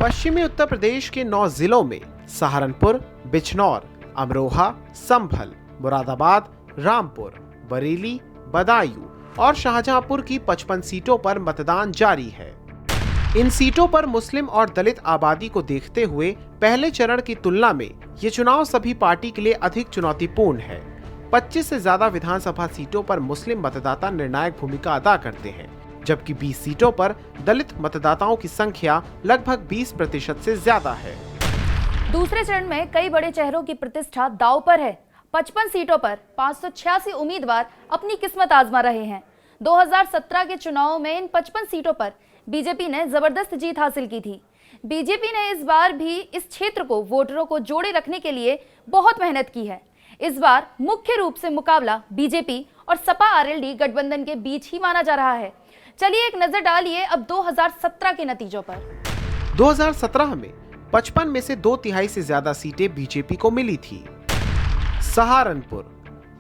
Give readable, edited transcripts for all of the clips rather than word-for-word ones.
पश्चिमी उत्तर प्रदेश के 9 जिलों में सहारनपुर, बिजनौर, अमरोहा, संभल, मुरादाबाद, रामपुर, बरेली, बदायूं और शाहजहांपुर की 55 सीटों पर मतदान जारी है। इन सीटों पर मुस्लिम और दलित आबादी को देखते हुए पहले चरण की तुलना में ये चुनाव सभी पार्टी के लिए अधिक चुनौतीपूर्ण है। 25 से ज्यादा विधानसभा सीटों पर मुस्लिम मतदाता निर्णायक भूमिका अदा करते हैं, जबकि 20 सीटों पर दलित मतदाताओं की संख्या लगभग 20% से ज्यादा है। दूसरे चरण में कई बड़े चेहरों की प्रतिष्ठा दांव पर है। 55 सीटों पर 586 उम्मीदवार अपनी किस्मत आजमा रहे हैं। 2017 के चुनाव में इन 55 सीटों पर बीजेपी ने जबरदस्त जीत हासिल की थी। बीजेपी ने इस बार भी इस क्षेत्र को वोटरों को जोड़े रखने के लिए बहुत मेहनत की है। इस बार मुख्य रूप से मुकाबला बीजेपी और सपा आरएलडी गठबंधन के बीच ही माना जा रहा है। चलिए एक नजर डालिए अब 2017 के नतीजों पर। 2017 में 55 में से 2/3 से ज्यादा सीटें बीजेपी को मिली थी। सहारनपुर,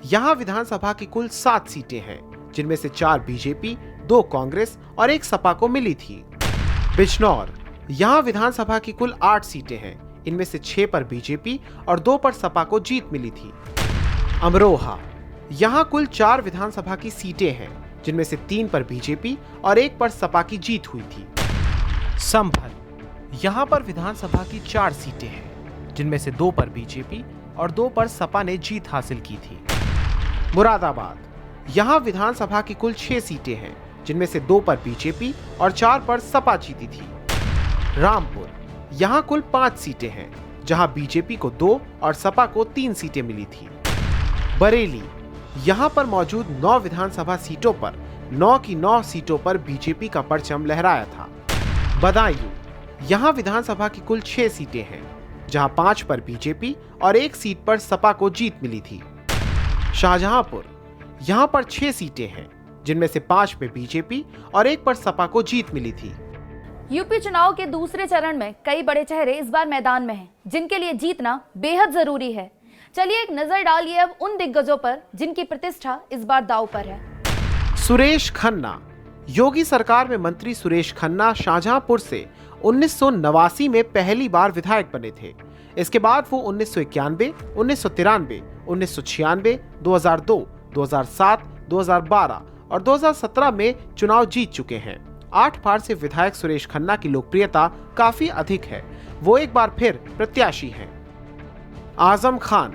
यहाँ विधानसभा की कुल 7 सीटें हैं, जिनमें से 4 बीजेपी, 2 कांग्रेस और 1 सपा को मिली थी। बिजनौर, यहाँ विधानसभा की कुल 8 सीटें हैं, इनमें से 6 पर बीजेपी और 2 पर सपा को जीत मिली थी। अमरोहा, यहाँ कुल 4 विधानसभा की सीटें हैं, जिनमें से 3 पर बीजेपी और 1 पर सपा की जीत हुई थी। संभल, यहाँ पर विधानसभा की 4 सीटें हैं, जिनमें से 2 पर बीजेपी और 2 पर सपा ने जीत हासिल की थी। मुरादाबाद, यहाँ विधानसभा की कुल 6 सीटें हैं, जिनमें से 2 पर बीजेपी और 4 पर सपा जीती थी। रामपुर, यहाँ कुल 5 सीटें हैं, जहां बीजेपी को 2 और सपा को 3 सीटें मिली थी। बरेली, यहाँ पर मौजूद 9 विधानसभा सीटों पर 9 की 9 सीटों पर बीजेपी का परचम लहराया था। बदायूं, यहाँ विधानसभा की कुल 6 सीटें हैं, जहां 5 पर बीजेपी और 1 सीट पर सपा को जीत मिली थी। शाहजहांपुर, यहाँ पर 6 सीटें हैं, जिनमें से 5 पे बीजेपी और 1 पर सपा को जीत मिली थी। यूपी चुनाव के दूसरे चरण में कई बड़े चेहरे इस बार मैदान में हैं, जिनके लिए जीतना बेहद जरूरी है। चलिए एक नजर डालिए अब उन दिग्गजों पर जिनकी प्रतिष्ठा इस बार दांव पर है। सुरेश खन्ना, योगी सरकार में मंत्री सुरेश खन्ना शाहजहांपुर से 1989 में पहली बार विधायक बने थे। इसके बाद वो 1991, 1993, 1996, 2002, 2007, 2012 और 2017 में चुनाव जीत चुके हैं। 8 बार से विधायक सुरेश खन्ना की लोकप्रियता काफी अधिक है। वो एक बार फिर प्रत्याशी हैं। आजम खान,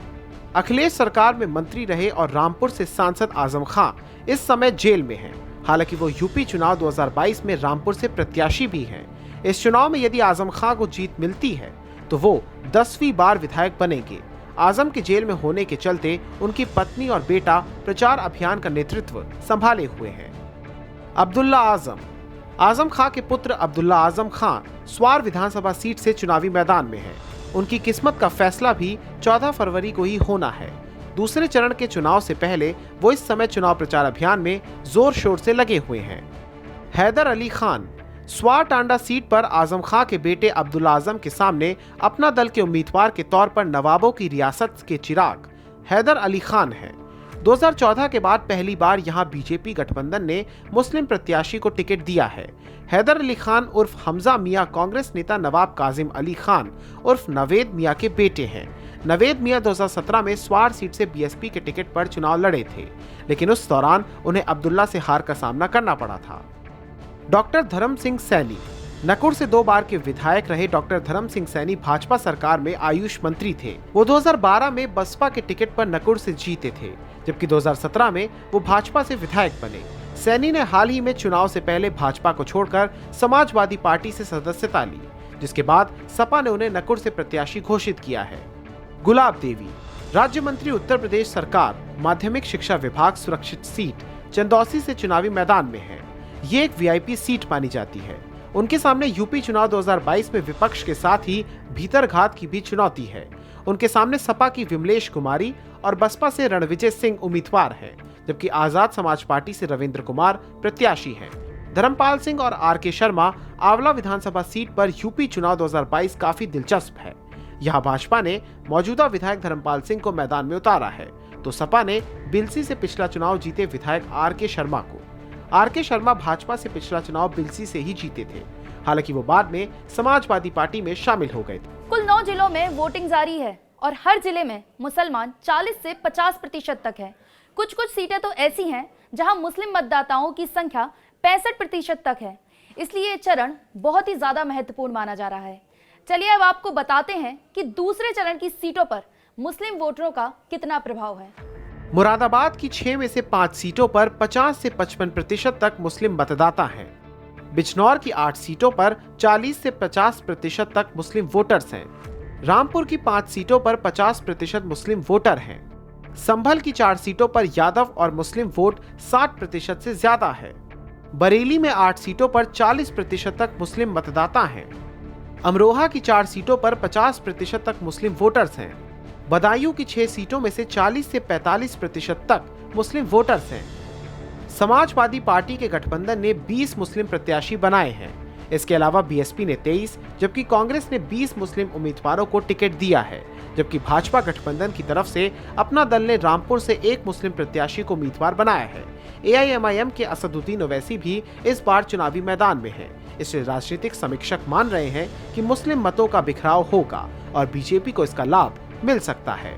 अखिलेश सरकार में मंत्री रहे और रामपुर से सांसद आजम खान इस समय जेल में हैं। हालांकि वो यूपी चुनाव 2022 में रामपुर से प्रत्याशी भी हैं। इस चुनाव में यदि आजम खान को जीत मिलती है तो वो 10वीं बार विधायक बनेंगे। आजम के जेल में होने के चलते उनकी पत्नी और बेटा प्रचार अभियान का नेतृत्व संभाले हुए हैं। अब्दुल्ला आजम, आजम खान के पुत्र अब्दुल्ला आजम खान स्वार विधानसभा सीट से चुनावी मैदान में हैं। उनकी किस्मत का फैसला भी 14 फरवरी को ही होना है। दूसरे चरण के चुनाव से पहले वो इस समय चुनाव प्रचार अभियान में जोर शोर से लगे हुए हैं। हैदर अली खान, स्वार टांडा सीट पर आजम खान के बेटे अब्दुल्ला आजम के सामने अपना दल के उम्मीदवार के तौर पर नवाबों की रियासत के चिराग हैदर अली खान हैं। 2014 के बाद पहली बार यहां बीजेपी गठबंधन ने मुस्लिम प्रत्याशी को टिकट दिया है। हैदर अली खान उर्फ हमजा मियां कांग्रेस नेता नवाब काजिम अली खान उर्फ नवेद मियां के बेटे हैं। नवेद मियां 2017 में स्वार सीट से बीएसपी के टिकट पर चुनाव लड़े थे, लेकिन उस दौरान उन्हें अब्दुल्ला से हार का सामना करना पड़ा था। डॉक्टर धर्म सिंह सैनी, नकुड़ से 2 बार के विधायक रहे डॉक्टर धर्म सिंह सैनी भाजपा सरकार में आयुष मंत्री थे। वो 2012 में बसपा के टिकट पर नकुड़ से जीते थे, जबकि 2017 में वो भाजपा से विधायक बने। सैनी ने हाल ही में चुनाव से पहले भाजपा को छोड़कर समाजवादी पार्टी से सदस्यता ली, जिसके बाद सपा ने उन्हें नकुड़ से प्रत्याशी घोषित किया है। गुलाब देवी, राज्य मंत्री उत्तर प्रदेश सरकार, माध्यमिक शिक्षा विभाग सुरक्षित सीट चंदौसी से चुनावी मैदान में है। ये एक वीआईपी सीट मानी जाती है। उनके सामने यूपी चुनाव 2022 में विपक्ष के साथ ही भीतरघात की भी चुनौती है। उनके सामने सपा की विमलेश कुमारी और बसपा से रणविजय सिंह उम्मीदवार हैं, जबकि आजाद समाज पार्टी से रविंद्र कुमार प्रत्याशी हैं। धर्मपाल सिंह और आर.के. शर्मा आंवला विधानसभा सीट पर यूपी चुनाव 2022 काफी दिलचस्प है। यहाँ भाजपा ने मौजूदा विधायक धर्मपाल सिंह को मैदान में उतारा है, तो सपा ने बिलसी से पिछला चुनाव जीते विधायक आर.के. शर्मा को। आर.के. शर्मा भाजपा से पिछला चुनाव बिलसी से ही जीते थे। हालांकि वो बाद में समाजवादी पार्टी में शामिल हो गए थे। कुल 9 जिलों में वोटिंग जारी है और हर जिले में मुसलमान 40 से 50% तक है। कुछ सीटें तो ऐसी हैं जहां मुस्लिम मतदाताओं की संख्या 65% तक है। इसलिए ये चरण बहुत ही ज्यादा महत्वपूर्ण माना जा रहा है। चलिए अब आपको बताते हैं कि दूसरे चरण की सीटों पर मुस्लिम वोटरों का कितना प्रभाव है। मुरादाबाद की 6 में से 5 सीटों पर 50 से 55% तक मुस्लिम मतदाता हैं। बिजनौर की 8 सीटों पर 40 से 50% तक मुस्लिम वोटर्स हैं। रामपुर की 5 सीटों पर 50% मुस्लिम वोटर हैं। संभल की 4 सीटों पर यादव और मुस्लिम वोट 60% से ज्यादा है। बरेली में 8 सीटों पर 40% तक मुस्लिम मतदाता हैं। अमरोहा की 4 सीटों पर 50% तक मुस्लिम वोटर्स हैं। बदायूं की 6 सीटों में से 40 से 45% तक मुस्लिम वोटर्स हैं। समाजवादी पार्टी के गठबंधन ने 20 मुस्लिम प्रत्याशी बनाए हैं। इसके अलावा बीएसपी ने 23 जबकि कांग्रेस ने 20 मुस्लिम उम्मीदवारों को टिकट दिया है, जबकि भाजपा गठबंधन की तरफ से अपना दल ने रामपुर से 1 मुस्लिम प्रत्याशी को उम्मीदवार बनाया है। एआईएमआईएम के असदुद्दीन ओवैसी भी इस बार चुनावी मैदान में हैं। इससे राजनीतिक समीक्षक मान रहे हैं कि मुस्लिम मतों का बिखराव होगा और बीजेपी को इसका लाभ मिल सकता है।